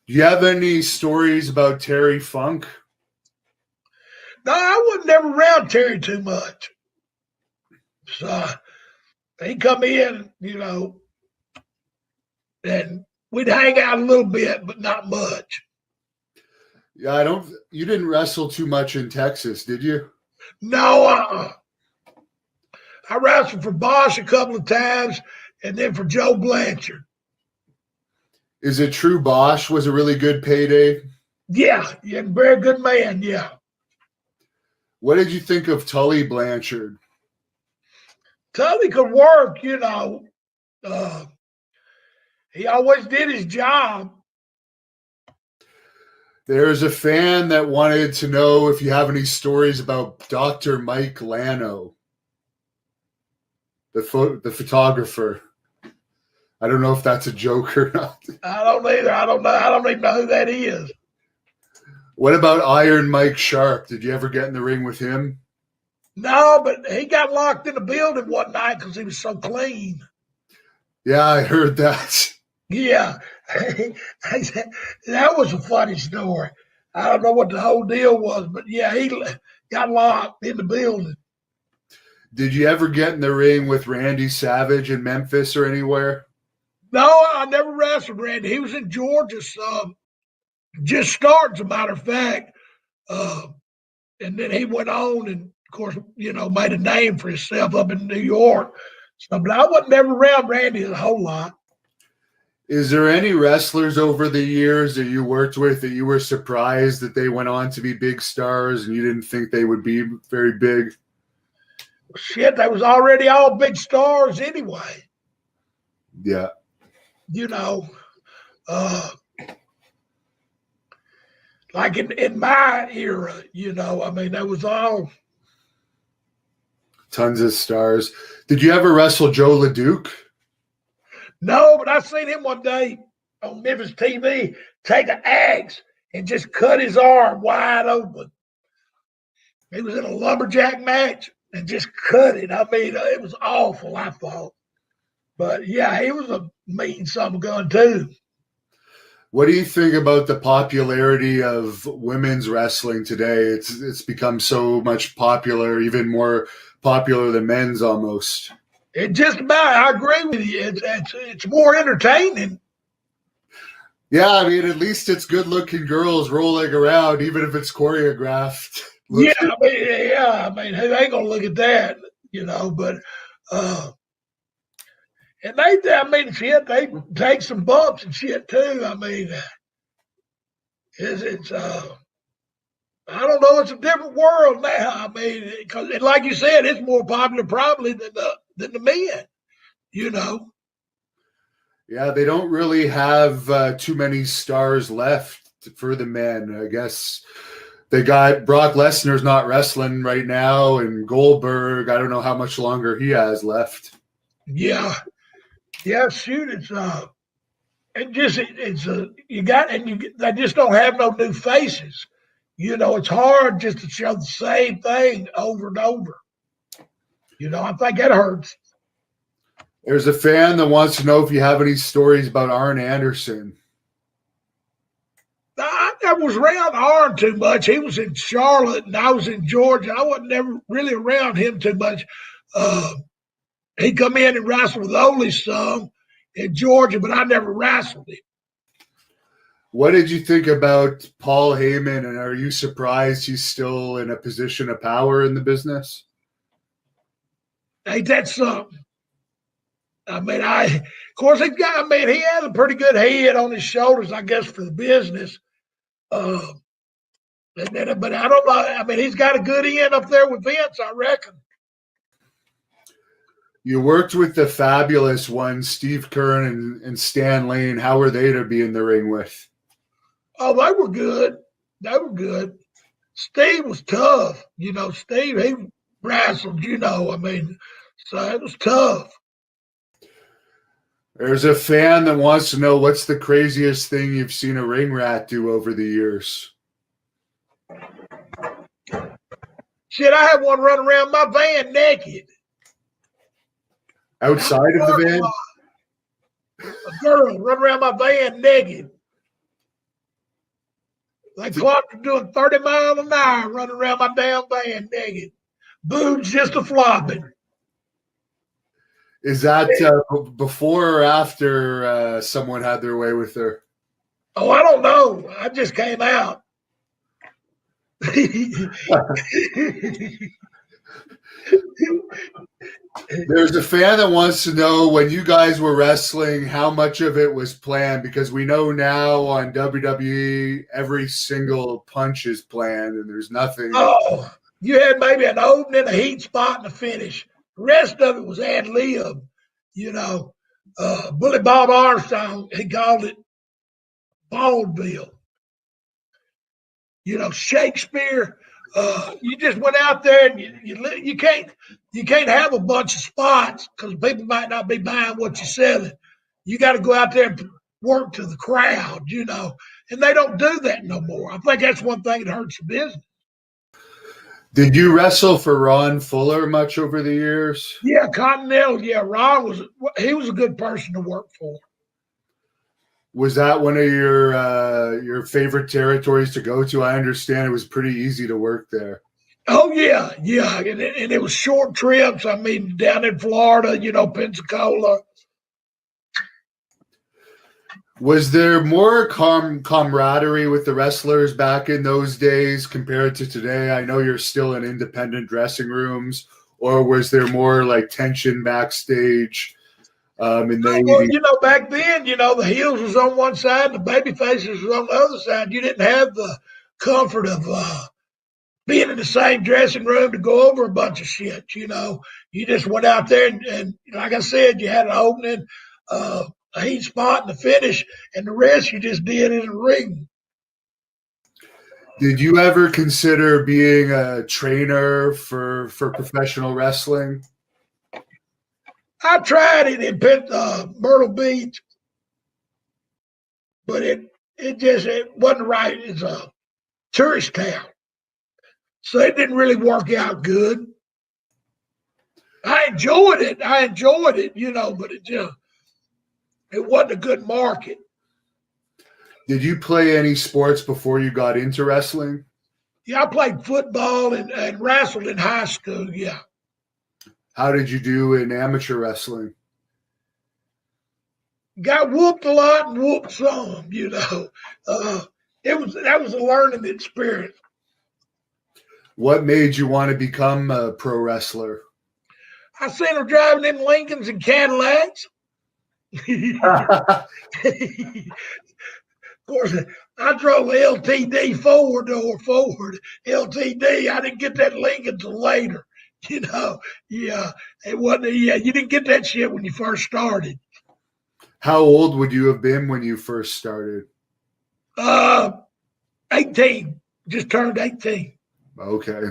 Do you have any stories about Terry Funk? No, I wasn't never around Terry too much. So he'd come in, and we'd hang out a little bit, but not much. Yeah, you didn't wrestle too much in Texas, did you? No, I wrestled for Bosch a couple of times and then for Joe Blanchard. Is it true Bosch was a really good payday? Yeah, very good man, yeah. What did you think of Tully Blanchard? Tully could work, he always did his job. There's a fan that wanted to know if you have any stories about Dr. Mike Lano, the photographer. I don't know if that's a joke or not. I don't either. I don't know. I don't even know who that is. What about Iron Mike Sharp? Did you ever get in the ring with him? No, but he got locked in the building one night because he was so clean. Yeah, I heard that. Yeah, that was a funny story. I don't know what the whole deal was, but yeah, he got locked in the building. Did you ever get in the ring with Randy Savage in Memphis or anywhere? No, I never wrestled Randy. He was in Georgia, just starting, as a matter of fact. And then he went on and, of course, made a name for himself up in New York. So, but I wasn't never around Randy a whole lot. Is there any wrestlers over the years that you worked with that you were surprised that they went on to be big stars and you didn't think they would be very big? Shit, they was already all big stars anyway. Yeah. Like in my era, there was all tons of stars. Did you ever wrestle Joe LeDuc? No, but I seen him one day on Memphis TV take an axe and just cut his arm wide open. He was in a lumberjack match and just cut it. I mean, it was awful, I thought. But yeah, he was a mean son of a gun too. What do you think about the popularity of women's wrestling today? It's become so much popular, even more popular than men's almost. It just about, I agree with you. It's more entertaining. Yeah, I mean, at least it's good-looking girls rolling around, even if it's choreographed. Yeah, I mean, who ain't gonna look at that, But and they take some bumps and shit too. I mean, it's I don't know. It's a different world now. I mean, because like you said, it's more popular probably than the men. Yeah, they don't really have too many stars left for the men. I guess they got Brock Lesnar's not wrestling right now, and Goldberg. I don't know how much longer he has left. Yeah, shoot, they just don't have no new faces. It's hard just to show the same thing over and over. I think that hurts. There's a fan that wants to know if you have any stories about Arn Anderson. I never was around Arn too much. He was in Charlotte and I was in Georgia. I wasn't never really around him too much. He come in and wrestled with Ole some in Georgia, but I never wrestled him. What did you think about Paul Heyman, and are you surprised he's still in a position of power in the business? Ain't that something? I mean, of course, he has a pretty good head on his shoulders, I guess, for the business. But I don't know. I mean, he's got a good end up there with Vince, I reckon. You worked with the fabulous ones, Steve Keirn and Stan Lane. How were they to be in the ring with? Oh, they were good. Steve was tough. Steve, he wrestled, so it was tough. There's a fan that wants to know what's the craziest thing you've seen a ring rat do over the years. Shit, I had one run around my van naked. Outside of the van? A girl run around my van naked. They clocked me doing 30 miles an hour running around my damn van naked. Boobs just a flopping. Is that before or after someone had their way with her? Oh, I don't know. I just came out. There's a fan that wants to know, when you guys were wrestling, how much of it was planned, because we know now on WWE every single punch is planned and there's nothing. Oh, you had maybe an opening, a heat spot, and a finish. The rest of it was ad lib. You know, Bully Bob Armstrong, he called it vaudeville. You know, Shakespeare. You just went out there and you can't have a bunch of spots because people might not be buying what you're selling. You got to go out there and work to the crowd, you know, and they don't do that no more. I think that's one thing that hurts the business. Did you wrestle for Ron Fuller much over the years? Yeah, Continental. Yeah, Ron was a good person to work for. Was that one of your favorite territories to go to? I understand it was pretty easy to work there. Oh yeah, and it was short trips. I mean, down in Florida, you know, Pensacola. Was there more camaraderie with the wrestlers back in those days compared to today? I know you're still in independent dressing rooms, or was there more like tension backstage? Well, you know, back then, you know, the heels was on one side, the baby faces was on the other side. You didn't have the comfort of being in the same dressing room to go over a bunch of shit. You know, you just went out there and like I said, you had an opening, a heat spot, and a finish, and the rest you just did in the ring. Did you ever consider being a trainer for professional wrestling? I tried it in Myrtle Beach, but it wasn't right. It's a tourist town, so it didn't really work out good. I enjoyed it, you know, but it wasn't a good market. Did you play any sports before you got into wrestling? Yeah, I played football and wrestled in high school. Yeah. How did you do in amateur wrestling? Got whooped a lot and whooped some, you know. That was a learning experience. What made you want to become a pro wrestler? I seen them driving in Lincolns and Cadillacs. Of course, I drove LTD four-door Ford. LTD, I didn't get that Lincoln till later. You know, yeah, it wasn't. Yeah, you didn't get that shit when you first started. How old would you have been when you first started? 18. Just turned 18. Okay.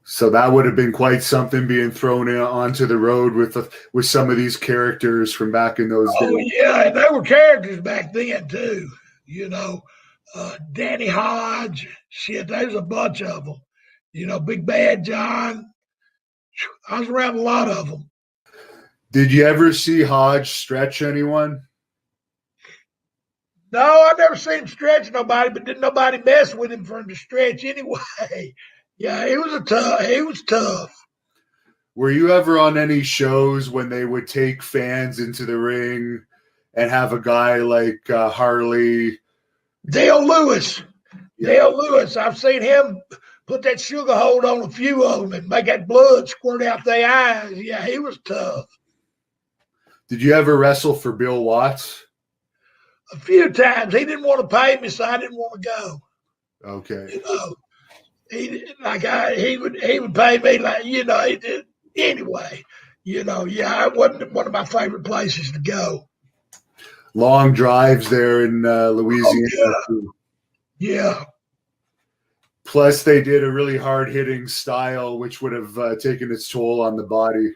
So that would have been quite something, being thrown onto the road with some of these characters from back in those days. Oh yeah, and they were characters back then too. You know, Danny Hodge. Shit, there's a bunch of them. You know, Big Bad John. I was around a lot of them. Did you ever see Hodge stretch anyone? No, I never seen him stretch nobody, but didn't nobody mess with him for him to stretch anyway. Yeah, he was tough. Were you ever on any shows when they would take fans into the ring and have a guy like Harley? Dale Lewis. Yeah. Dale Lewis. I've seen him put that sugar hold on a few of them and make that blood squirt out their eyes. Yeah, he was tough. Did you ever wrestle for Bill Watts? A few times. He didn't want to pay me, so I didn't want to go. Okay. You know, he would pay me like, you know, he did anyway. You know, yeah, it wasn't one of my favorite places to go. Long drives there in Louisiana. Oh, yeah. Plus, they did a really hard-hitting style, which would have taken its toll on the body.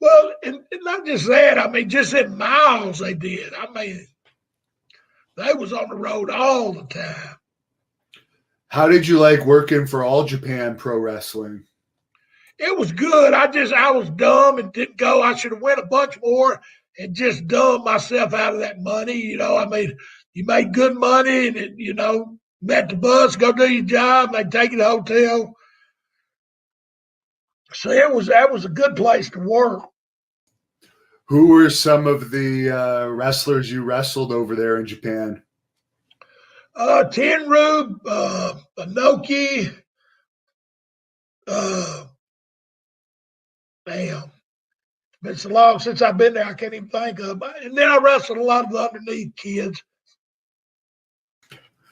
Well, and not just that. I mean, just in miles they did. I mean, they was on the road all the time. How did you like working for All Japan Pro Wrestling? It was good. I was dumb and didn't go. I should have went a bunch more and just dumbed myself out of that money. You know, I mean, you made good money, and met the bus, go do your job. They take you to the hotel. So that was a good place to work. Who were some of the wrestlers you wrestled over there in Japan? Tenryu, Inoki, damn. It's so long since I've been there, I can't even think of it. And then I wrestled a lot of the underneath kids.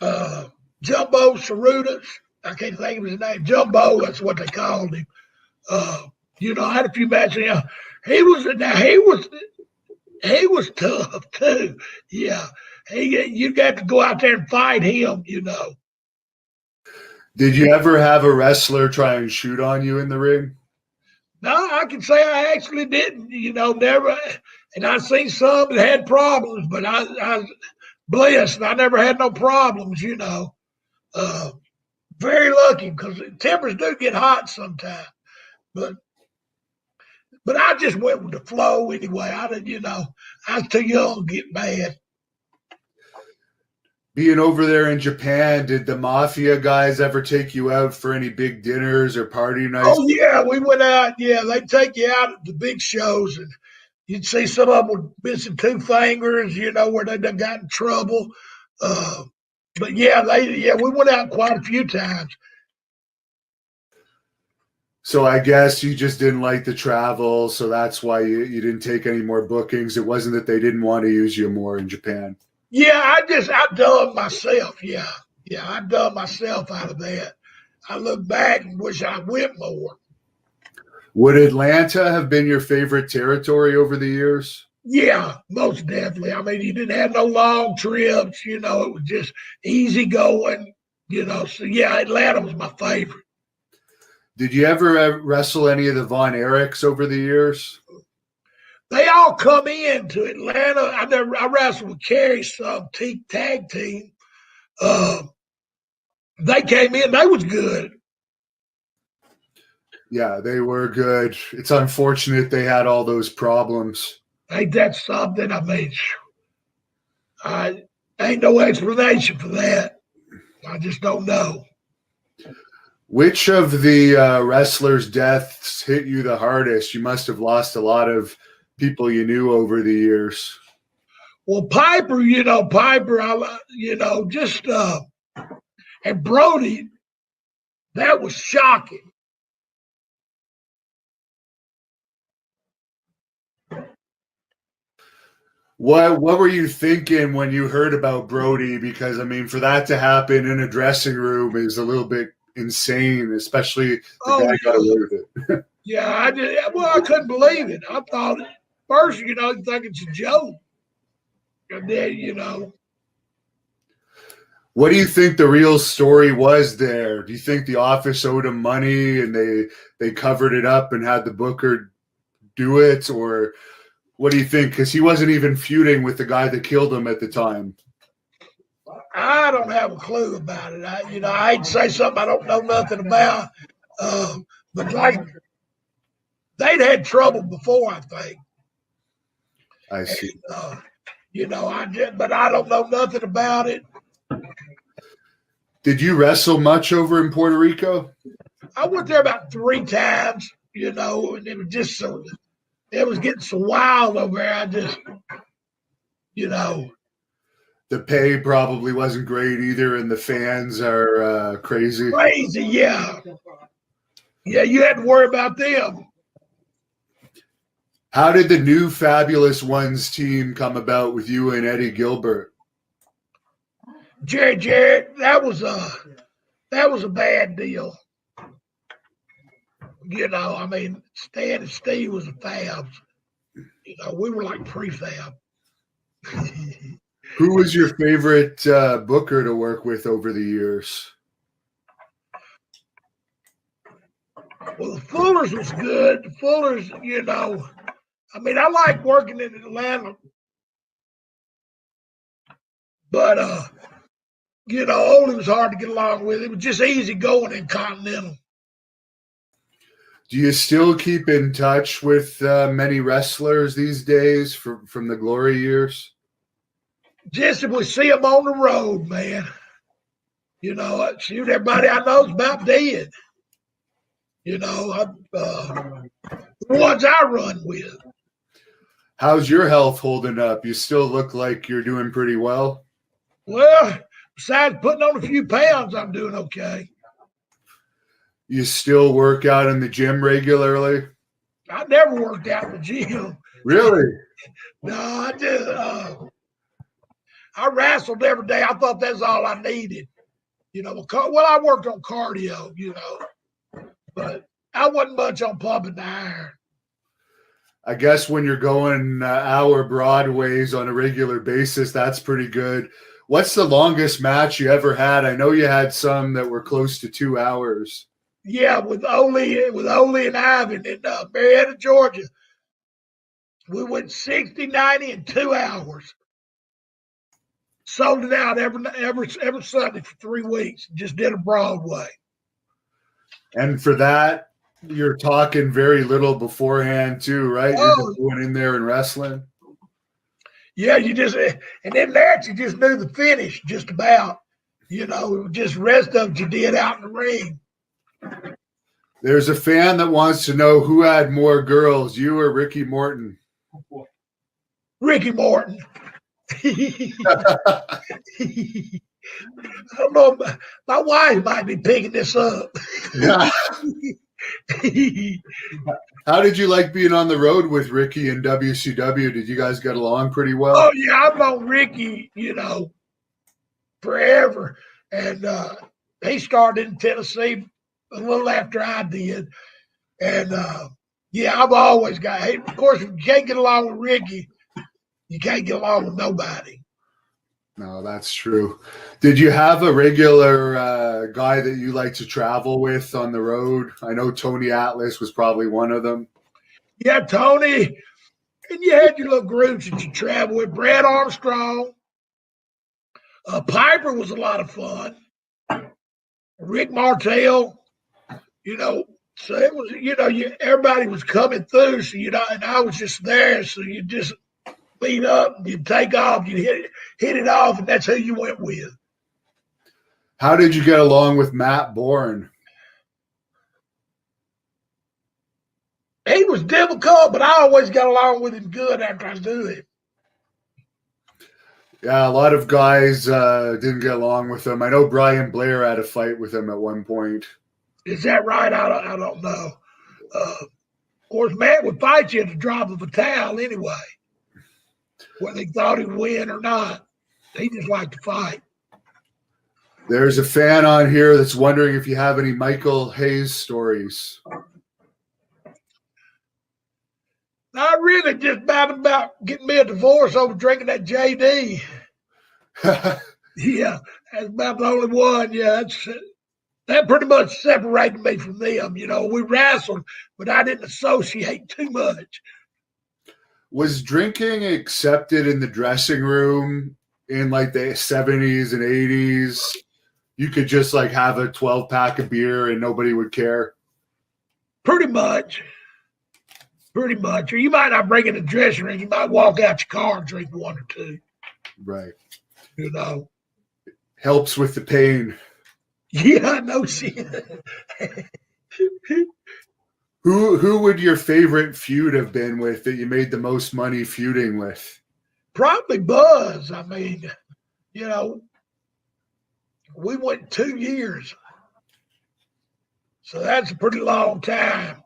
Jumbo Sarutas, I can't think of his name. Jumbo, that's what they called him. I had a few matches. He was tough too. Yeah, you got to go out there and fight him. Did you ever have a wrestler try and shoot on you in the ring? No, I can say I actually didn't. Never. And I've seen some that had problems, but I was blessed. I never had no problems. Very lucky because tempers do get hot sometimes. But I just went with the flow anyway. I didn't, I was too young to get mad. Being over there in Japan, did the mafia guys ever take you out for any big dinners or party nights? Oh, yeah, we went out. Yeah, they'd take you out at the big shows, and you'd see some of them with missing two fingers, where they done got in trouble. But yeah, we went out quite a few times. So I guess you just didn't like the travel, so that's why you didn't take any more bookings. It wasn't that they didn't want to use you more in Japan. Yeah, I done myself. Yeah, I done myself out of that. I look back and wish I went more. Would Atlanta have been your favorite territory over the years? Yeah, most definitely. I mean, you didn't have no long trips. It was just easy going. So yeah, Atlanta was my favorite. Did you ever wrestle any of the Von Erichs over the years? They all come into Atlanta. I wrestled with Kerry's tag team. They came in. They was good. Yeah, they were good. It's unfortunate they had all those problems. Ain't that something? I mean, I ain't no explanation for that. I just don't know. Which of the wrestlers' deaths hit you the hardest? You must have lost a lot of people you knew over the years. Well, Piper, and Brody, that was shocking. What were you thinking when you heard about Brody? Because, I mean, for that to happen in a dressing room is a little bit insane, especially the guy got away with it. Yeah, I did. Well, I couldn't believe it. I thought at first, you think it's a joke. And then, What do you think the real story was there? Do you think the office owed him money and they covered it up and had the booker do it? Or what do you think? Because he wasn't even feuding with the guy that killed him at the time. I don't have a clue about it. I hate to say something I don't know nothing about. But like, they'd had trouble before, I think. I see. And, but I don't know nothing about it. Did you wrestle much over in Puerto Rico? I went there about 3 times, and it was just it was getting so wild over there. I just, The pay probably wasn't great either, and the fans are crazy. Crazy, yeah. Yeah, you had to worry about them. How did the new Fabulous Ones team come about with you and Eddie Gilbert? Jarrett, that was a bad deal. I mean, Stan and Steve was a fabs. We were like prefab. Who was your favorite booker to work with over the years? Well, the Fullers was good. The Fullers, I mean, I like working in Atlanta, but Oli was hard to get along with. It was just easy going in Continental. Do you still keep in touch with many wrestlers these days from the glory years? Just if we see them on the road, man, shoot, everybody I know is about dead. The ones I run with. How's your health holding up? You still look like you're doing pretty well. Well, besides putting on a few pounds, I'm doing okay. You still work out in the gym regularly? I never worked out in the gym. Really? No, I just I wrestled every day. I thought that's all I needed. Well, I worked on cardio, but I wasn't much on pumping the iron. I guess when you're going hour Broadways on a regular basis, that's pretty good. What's the longest match you ever had? I know you had some that were close to 2 hours. Yeah, with Ole and Ivan in Marietta, Georgia. We went 60, 90 in 2 hours. Sold it out every Sunday for 3 weeks. Just did a Broadway. And for that, you're talking very little beforehand too, right? You're just going in there and wrestling. Yeah, and then that you just knew the finish just about. Just rest of it you did out in the ring. There's a fan that wants to know who had more girls, you or Ricky Morton? Ricky Morton. I don't know. My wife might be picking this up. Yeah. How did you like being on the road with Ricky in WCW? Did you guys get along pretty well? Oh, yeah. I've known Ricky, forever. And he started in Tennessee a little after I did. And, I've always of course, if you can't get along with Ricky, you can't get along with nobody. No, that's true. Did you have a regular guy that you like to travel with on the road? I know Tony Atlas was probably one of them. Yeah, Tony. And you had your little groups that you travel with. Brad Armstrong. Piper was a lot of fun. Rick Martel. So it was, everybody was coming through. So, and I was just there. So you just beat up, you take off, you hit it off, and that's who you went with. How did you get along with Matt Bourne? He was difficult, but I always got along with him good after I knew him. Yeah, a lot of guys didn't get along with him. I know Brian Blair had a fight with him at one point. Is that right? I don't know. Of course, Matt would fight you at the drop of a towel anyway. Whether he thought he'd win or not. He just liked to fight. There's a fan on here that's wondering if you have any Michael Hayes stories. Not really, just about getting me a divorce over drinking that JD. Yeah, that's about the only one. Yeah, that pretty much separated me from them. We wrestled, but I didn't associate too much. Was drinking accepted in the dressing room in like the 70s and 80s? You could just like have a 12-pack of beer and nobody would care? Pretty much. Or you might not bring in the dressing room. You might walk out your car and drink one or two. Right. Helps with the pain. Yeah, no shit. Who would your favorite feud have been with that you made the most money feuding with? Probably Buzz. I mean, we went 2 years. So that's a pretty long time.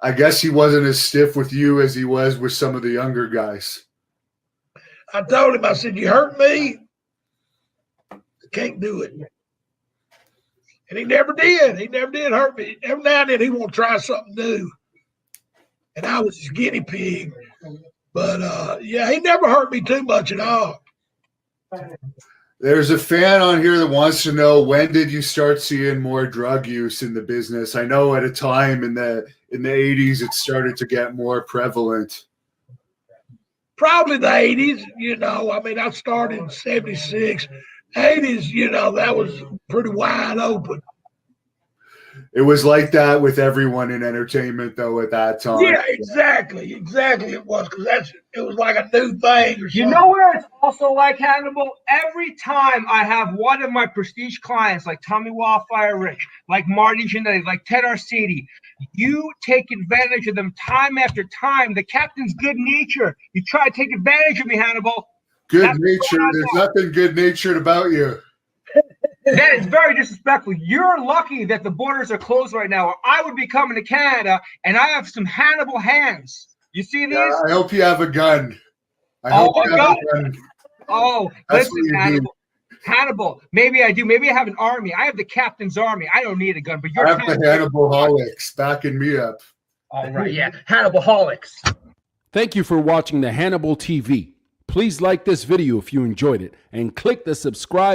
I guess he wasn't as stiff with you as he was with some of the younger guys. I told him, I said, you hurt me, I can't do it. And he never did. He never did hurt me. Every now and then he want to try something new. And I was his guinea pig. But, he never hurt me too much at all. There's a fan on here that wants to know, when did you start seeing more drug use in the business? I know at a time in the 80s it started to get more prevalent. Probably the 80s, I mean, I started in 76. 80s, that was pretty wide open. It was like that with everyone in entertainment, though, at that time. Yeah, exactly. It was, because it was like a new thing or something. You know where it's also also like, Hannibal? Every time I have one of my prestige clients, like Tommy Wildfire Rich, like Marty Jannetty, like Ted Arcidi, you take advantage of them time after time. The captain's good nature. You try to take advantage of me, Hannibal. Good nature. There's nothing good natured about you. That is very disrespectful. You're lucky that the borders are closed right now, or I would be coming to Canada, and I have some Hannibal hands. You see these? Yeah, I hope you have a gun. I hope you have a gun. Oh, That's listen, Hannibal. Hannibal, maybe I do. Maybe I have an army. I have the captain's army. I don't need a gun, but you're I have the Hannibal Holics backing me up. All right, yeah. Hannibal Holics. Thank you for watching the Hannibal TV. Please like this video if you enjoyed it and click the subscribe